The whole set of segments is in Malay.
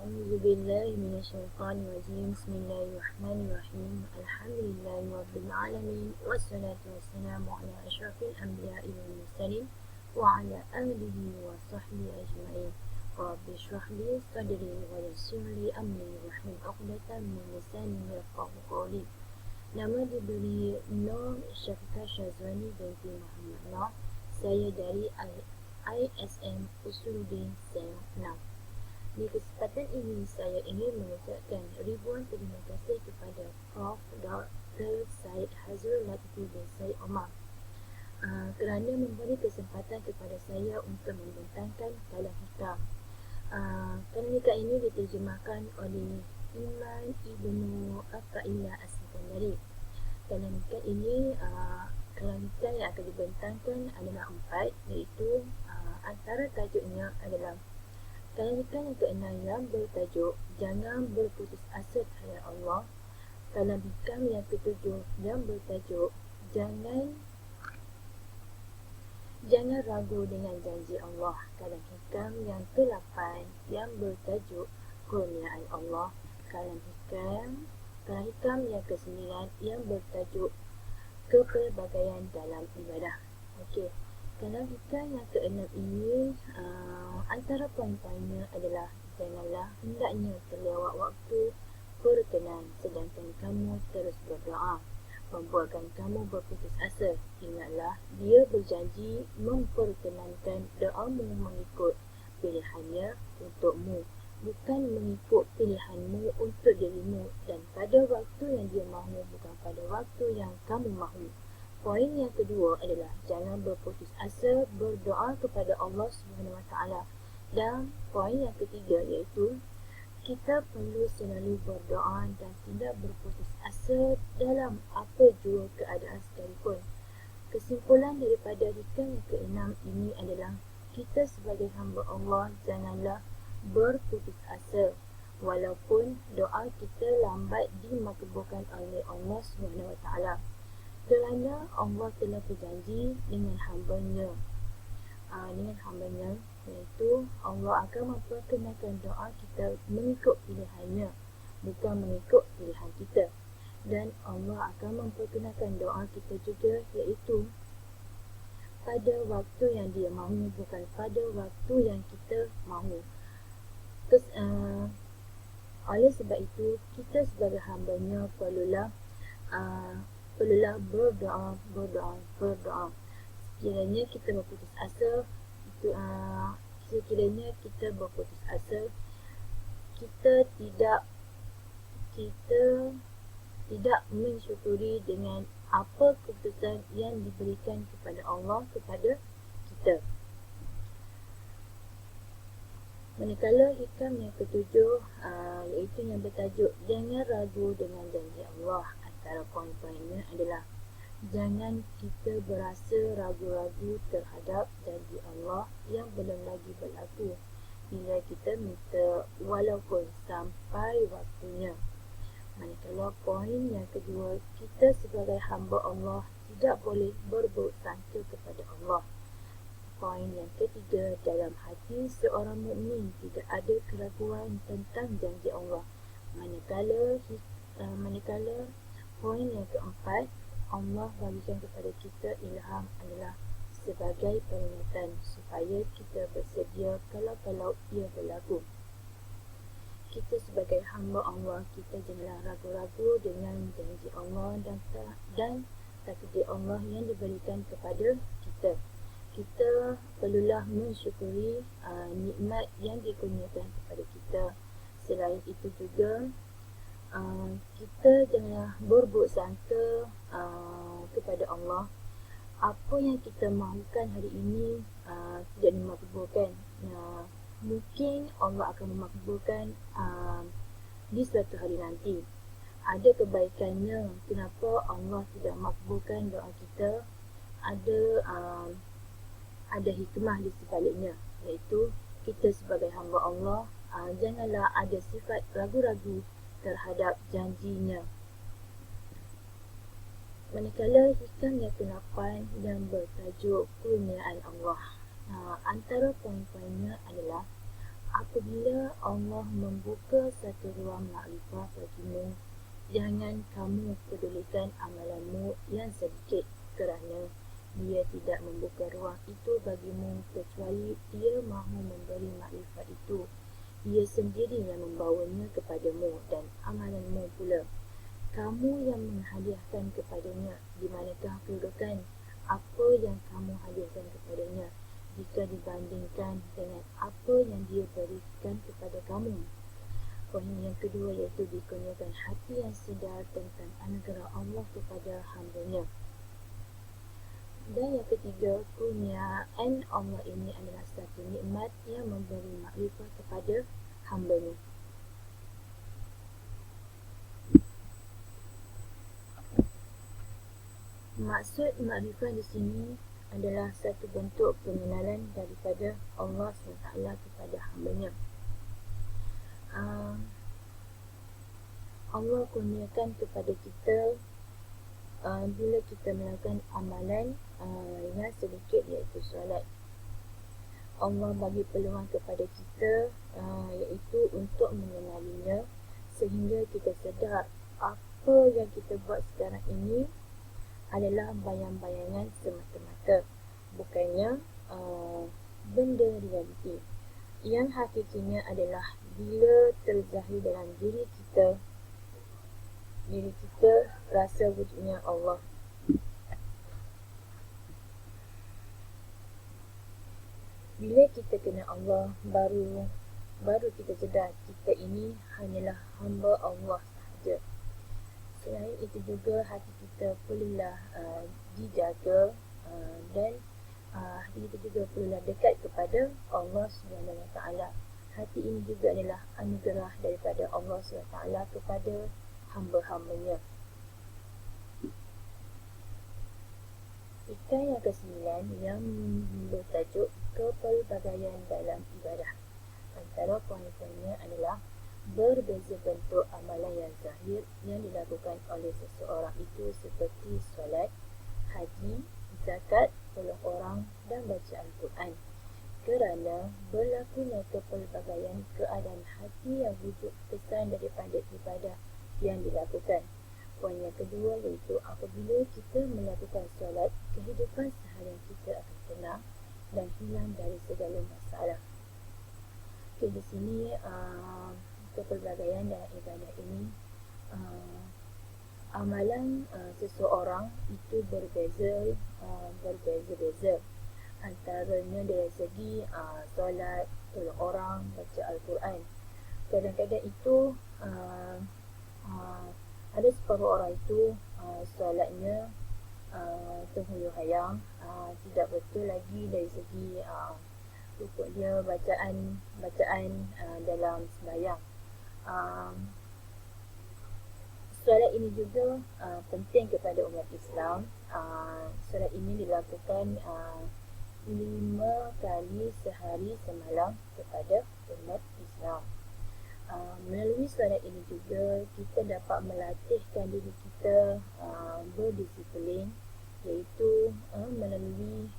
أعوذ بالله من الشيطان الرجيم. بسم الله الرحمن الرحيم. الحمد لله رب العالمين والصلاة والسلام على أشرف الأنبياء والمرسلين وعلى آله وصحبه أجمعين. رب اشرح لي صدري ويسر لي أمري واحلل عقدة من لساني يفقهوا قولي. Nama diberi Nur Syafiqah Syazwani binti Muhammad Nur. Saya dari ISM Usuluddin Sel 6. Di kesempatan ini saya ingin mengucapkan ribuan terima kasih kepada Prof. Dr. Syed Hazrul Latifi bin Syed Omar kerana memberi kesempatan kepada saya untuk membentangkan kalam hikam. Kalam hikam ini diterjemahkan oleh Iman Ibnu Athaillah As-Sikandari. Kalam hikam ini kalam hikam yang akan dibentangkan adalah 4, iaitu antara tajuknya adalah kalam hikam yang keenam yang bertajuk Jangan Berputus Asa Terhadap Allah. Kalam hikam yang ketujuh yang bertajuk Jangan ragu dengan janji Allah. Kalam hikam yang ke-8 yang bertajuk Kurniaan Allah. Kalam hikam yang ke-9 yang bertajuk Kepelbagaian dalam ibadah. Okey. Kalam hikam yang ke-6 ini antara poin-poinnya adalah janganlah hendaknya terlewat waktu berkenan sedangkan kamu terus berdoa membuatkan kamu berputus asa. Ingatlah dia berjanji memperkenankan doamu mengikut pilihannya untukmu, bukan mengikut pilihanmu untuk dirimu, dan pada waktu yang dia mahu, bukan pada waktu yang kamu mahu. Poin yang kedua adalah jangan berputus asa berdoa kepada Allah SWT. Dan poin yang ketiga iaitu kita perlu selalu berdoa dan tidak berputus asa dalam apa jua keadaan sekalipun. Kesimpulan daripada hikam yang ke-6 ini adalah kita sebagai hamba Allah janganlah berputus asa walaupun doa kita lambat dimakbulkan oleh Allah SWT. Kerana Allah telah berjanji dengan hambanya, iaitu Allah akan memperkenankan doa kita mengikut pilihannya, bukan mengikut pilihan kita. Dan Allah akan memperkenankan doa kita juga, iaitu pada waktu yang dia mahu, bukan pada waktu yang kita mahu. Oleh sebab itu, kita sebagai hambanya perlulah berdoa. Sekiranya kita berputus asa, kita tidak mensyukuri dengan apa keputusan yang diberikan kepada Allah kepada kita. Manakala hikam yang ketujuh iaitu yang bertajuk Jangan Ragu Dengan Janji Allah. Antara poin-poinnya adalah jangan kita berasa ragu-ragu terhadap janji Allah yang belum lagi berlaku bila kita minta walaupun sampai waktunya. Manakala poin yang kedua, kita sebagai hamba Allah tidak boleh berburuk sangka kepada Allah. Poin yang ketiga, dalam hati seorang mukmin tidak ada keraguan tentang janji Allah. Manakala poin yang keempat, Allah bagikan kepada kita ilham adalah sebagai peringatan supaya kita bersedia kalau ia berlaku. Kita sebagai hamba Allah, kita janganlah ragu-ragu dengan janji Allah dan takdir Allah yang diberikan kepada kita. Kita perlulah mensyukuri nikmat yang dikurniakan kepada kita. Selain itu juga kita janganlah berburuk sangka kepada Allah. Apa yang kita mahukan hari ini tidak dimakbulkan. Mungkin Allah akan memakbulkan di suatu hari nanti. Ada kebaikannya kenapa Allah tidak makbulkan doa kita. Ada hikmah di sebaliknya, iaitu kita sebagai hamba Allah janganlah ada sifat ragu-ragu terhadap janjinya. Manakala hikam yang ke-8 yang bertajuk Kurniaan Allah. Antara poin-poinnya adalah apabila Allah membuka satu ruang makrifah bagimu, jangan kamu pedulikan amalanmu yang sedikit, kerana Dia tidak membuka ruang itu bagimu kecuali Dia mahu memberi makrifat itu. Dia sendiri yang membawanya kepadamu dan amalanmu pula. Kamu yang menghadiahkan kepadanya, di manakah kedudukan apa yang kamu hadiahkan kepadanya jika dibandingkan dengan apa yang Dia berikan kepada kamu? Poin yang kedua iaitu dikurniakan hati yang sedar tentang anugerah Allah kepada hamba-Nya. Dan yang ketiga, kurniaan Allah ini adalah satu nikmat yang memberi makrifat kepada hamba-Nya. Maksud makrifat di sini adalah satu bentuk pengenalan daripada Allah SWT kepada hamba-Nya. Allah kurniakan kepada kita bila kita melakukan amalan yang sedikit, iaitu solat. Allah bagi peluang kepada kita iaitu untuk mengenalinya, sehingga kita sedar apa yang kita buat sekarang ini adalah bayang-bayangan semata-mata, bukannya benda realiti. Yang hakikinya adalah bila terzahir dalam diri kita rasa wujudnya Allah. Bila kita kenal Allah, baru kita sedar kita ini hanyalah hamba Allah sahaja. Selain itu juga hati kita perlulah dijaga dan hati kita juga perlulah dekat kepada Allah SWT. Hati ini juga adalah anugerah daripada Allah SWT kepada hamba-hambanya. Ikan yang ke-9 yang bertajuk kepelbagaian dalam ibadah. Antara poin-poinnya adalah berbeza bentuk amalan yang zahir yang dilakukan oleh seseorang itu seperti solat, haji, zakat, tolong orang dan baca Al-Quran, kerana berlakunya kepelbagaian keadaan hati yang wujud kesan daripada ibadah yang dilakukan. Poin yang kedua iaitu apabila kita melakukan solat, kehidupan seharian kita akan tenang dan hilang dari segala masalah. Okay, di sini kepelbagaian dalam ibadah ini, amalan seseorang itu berbeza-beza. Antaranya dari segi solat, tolong orang, baca Al-Quran. Kadang-kadang itu ada separuh orang itu solatnya terhuyung-hayang, tidak betul lagi dari segi rukuk dia, bacaan dalam sembahyang. Solat ini juga penting kepada umat Islam. Solat ini dilakukan 5 kali sehari semalam kepada umat Islam. Melalui solat ini juga kita dapat melatihkan diri kita berdisiplin, iaitu melalui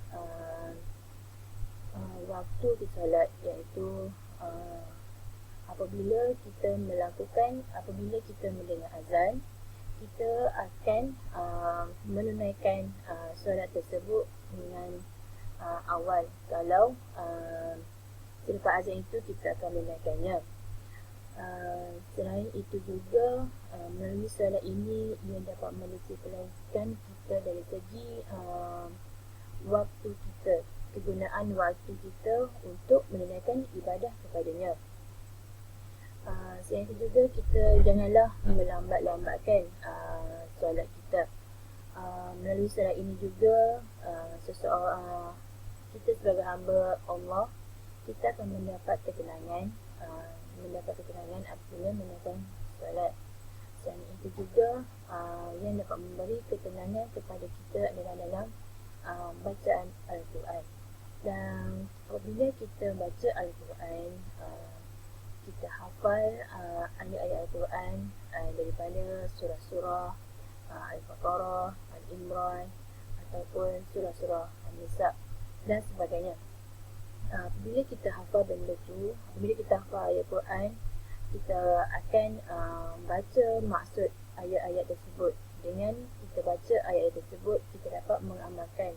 waktu solat, iaitu apabila kita mendengar azan, kita akan menunaikan solat tersebut dengan awal. Kalau selepas azan itu kita akan menunaikannya. Selain itu juga melalui solat ini ia dapat mendisiplinkan kita dari segi waktu kita, kegunaan waktu kita untuk menunaikan ibadah kepadanya. Selain itu juga kita janganlah melambat-lambatkan solat kita. Melalui solat ini juga seseorang, kita sebagai hamba Allah, kita akan mendapat ketenangan apabila menunaikan solat. Selain itu juga yang dapat memberi ketenangan kepada kita adalah dalam bacaan Al-Quran. Dan apabila kita baca Al-Quran, kita hafal ayat-ayat Al-Quran daripada surah-surah Al-Baqarah, Al-Imran ataupun surah-surah An-Nisa dan sebagainya. Apabila kita hafal benda tu, apabila kita hafal ayat Quran, kita akan baca maksud ayat-ayat tersebut. Dengan kita baca ayat-ayat tersebut, kita dapat mengamalkan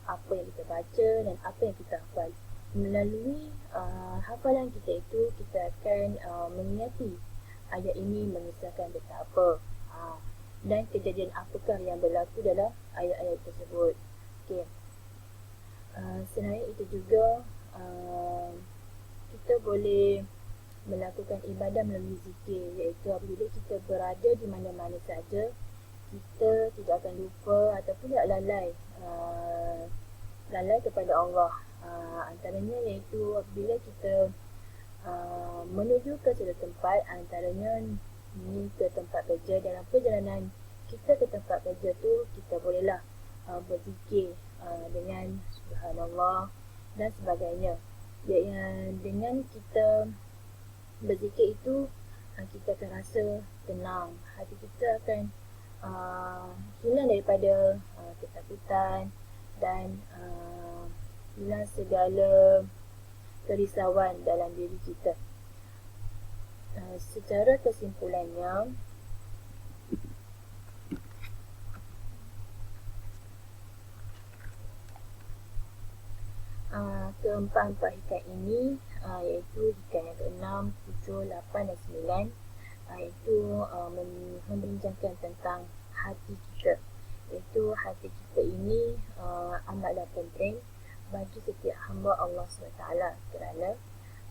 apa yang kita baca dan apa yang kita hafal. Melalui hafalan kita itu, kita akan mengingati ayat ini mengisahkan tentang apa, dan kejadian apakah yang berlaku dalam ayat-ayat tersebut. Okay. Selain itu juga, kita boleh melakukan ibadah melalui zikir, iaitu apabila kita berada di mana-mana saja, kita tidak akan lupa ataupun tidak lalai kepada Allah. Antaranya iaitu apabila kita menuju ke suatu tempat, antaranya ni ke tempat kerja, dalam perjalanan kita ke tempat kerja tu, kita bolehlah berzikir dengan subhanallah dan sebagainya. Dengan kita berzikir itu, kita akan rasa tenang, hati kita akan hilang daripada ketakutan dan hilang segala kerisauan dalam diri kita. Secara kesimpulannya, keempat-empat hikayat ini, iaitu hikayat yang ke-6, 7, 8 dan 9, iaitu membincangkan tentang hati kita. Iaitu hati kita ini amatlah penting bagi setiap hamba Allah SWT, kerana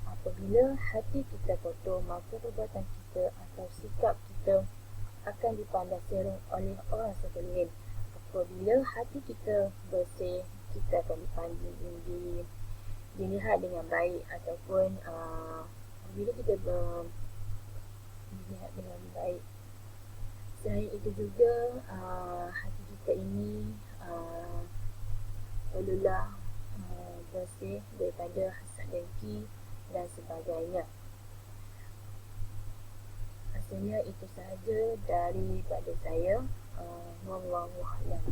apabila hati kita kotor, maka perbuatan kita atau sikap kita akan dipandang serong oleh orang sekeliling. Apabila hati kita bersih, kita akan dilihat dengan baik, ataupun apabila kita dilihat dengan baik. Selain itu juga, hati kita ini perlulah bersih daripada hasad dengki dan sebagainya. Rasanya itu sahaja daripada saya. Wallahu a'lam.